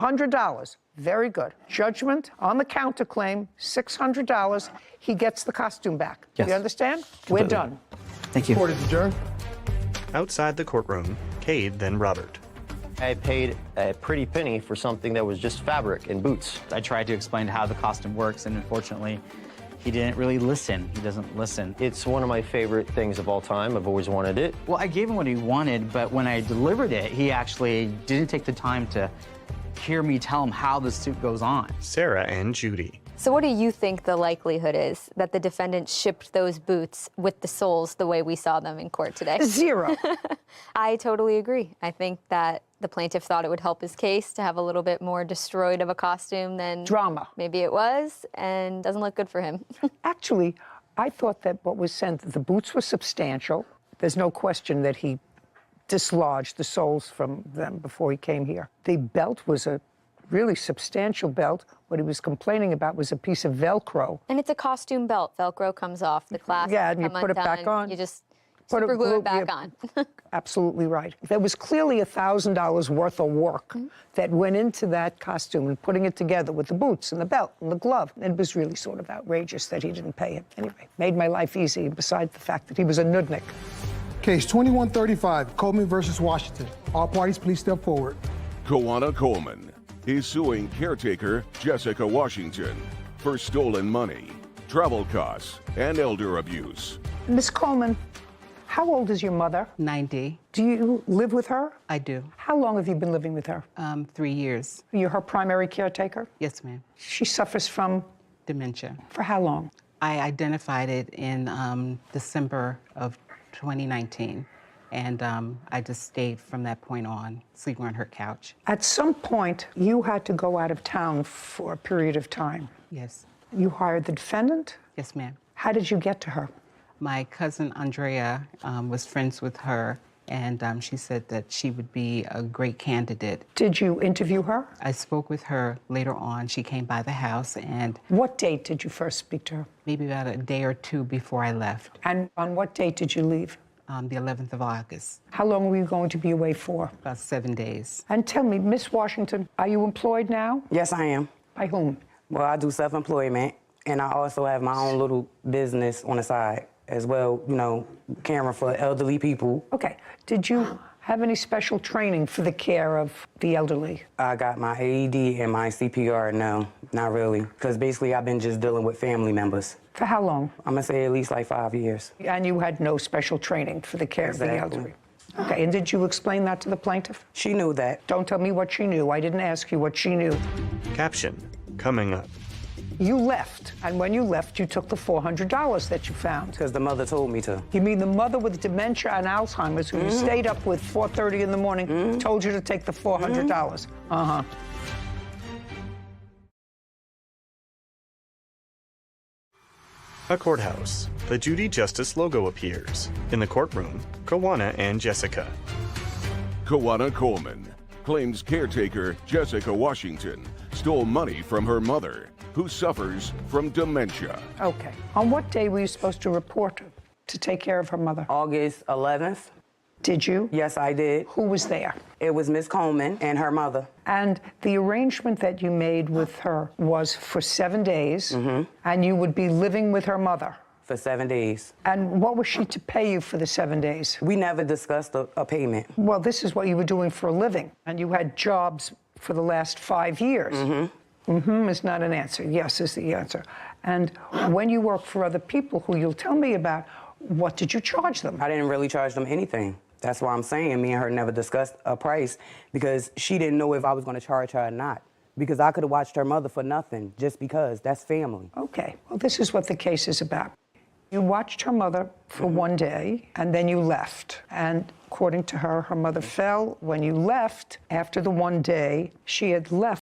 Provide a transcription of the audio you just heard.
$100. Very good. Judgment on the counterclaim, $600. He gets the costume back. Yes. You understand? Completely. We're done. Thank you. Court is adjourned. Outside the courtroom, Cade, then Robert. I paid a pretty penny for something that was just fabric and boots. I tried to explain how the costume works, and unfortunately, he didn't really listen. He doesn't listen. It's one of my favorite things of all time. I've always wanted it. Well, I gave him what he wanted, but when I delivered it, he actually didn't take the time to hear me tell him how the suit goes on. Sarah and Judy. So what do you think the likelihood is that the defendant shipped those boots with the soles the way we saw them in court today? 0. I totally agree. I think that the plaintiff thought it would help his case to have a little bit more destroyed of a costume than Drama. maybe it was, and doesn't look good for him. Actually, I thought that what was sent, the boots were substantial. There's no question that he dislodged the soles from them before he came here. The belt was a really substantial belt. What he was complaining about was a piece of Velcro. And it's a costume belt. Velcro comes off the clasp. Yeah, and you come put it back undone. on. You just Put super glue it back yeah, on. Absolutely right. There was clearly $1,000 worth of work that went into that costume and putting it together with the boots and the belt and the glove. It was really sort of outrageous that he didn't pay it. Anyway, made my life easy, besides the fact that he was a nudnik. Case 2135, Coleman versus Washington. All parties, please step forward. Koana Coleman is suing caretaker Jessica Washington for stolen money, travel costs, and elder abuse. Miss Coleman, how old is your mother? 90. Do you live with her? I do. How long have you been living with her? 3 years. You're her primary caretaker? Yes, ma'am. She suffers from? Dementia. For how long? I identified it in December of 2019. And I just stayed from that point on, sleeping on her couch. At some point, you had to go out of town for a period of time. Yes. You hired the defendant? Yes, ma'am. How did you get to her? My cousin Andrea was friends with her, and she said that she would be a great candidate. Did you interview her? I spoke with her later on. She came by the house, and What date did you first speak to her? maybe about a day or two before I left, And on what date did you leave? the 11th of August, How long were you going to be away for? about 7 days. And tell me, Miss Washington, are you employed now? Yes, I am. By whom? Well, I do self-employment, and I also have my own little business on the side as well, you know, caring for elderly people. Okay. Did you have any special training for the care of the elderly? I got my AED and my CPR. No, not really, because basically I've been just dealing with family members. For how long? I'm gonna say at least like 5 years. And you had no special training for the care of the Exactly. elderly? Okay, and did you explain that to the plaintiff? She knew that. Don't tell me what she knew. I didn't ask you what she knew. Caption, coming up. You left, and when you left, you took the $400 that you found. Because the mother told me to. You mean the mother with dementia and Alzheimer's who you stayed up with 4:30 in the morning told you to take the $400? Uh-huh. A courthouse. The Judy Justice logo appears. In the courtroom, Koana and Jessica. Koana Coleman claims caretaker Jessica Washington stole money from her mother, who suffers from dementia. Okay. On what day were you supposed to report to take care of her mother? August 11th. Did you? Yes, I did. Who was there? It was Miss Coleman and her mother. And the arrangement that you made with her was for 7 days, and you would be living with her mother. For 7 days. And what was she to pay you for the 7 days? We never discussed a payment. Well, this is what you were doing for a living, and you had jobs for the last 5 years. Is not an answer. Yes is the answer. And when you work for other people who you'll tell me about, what did you charge them? I didn't really charge them anything. That's why I'm saying me and her never discussed a price, because she didn't know if I was going to charge her or not. Because I could have watched her mother for nothing, just because. That's family. Okay, well, this is what the case is about. You watched her mother for 1 day, and then you left. And according to her, her mother fell. When you left, after the 1 day, she had left.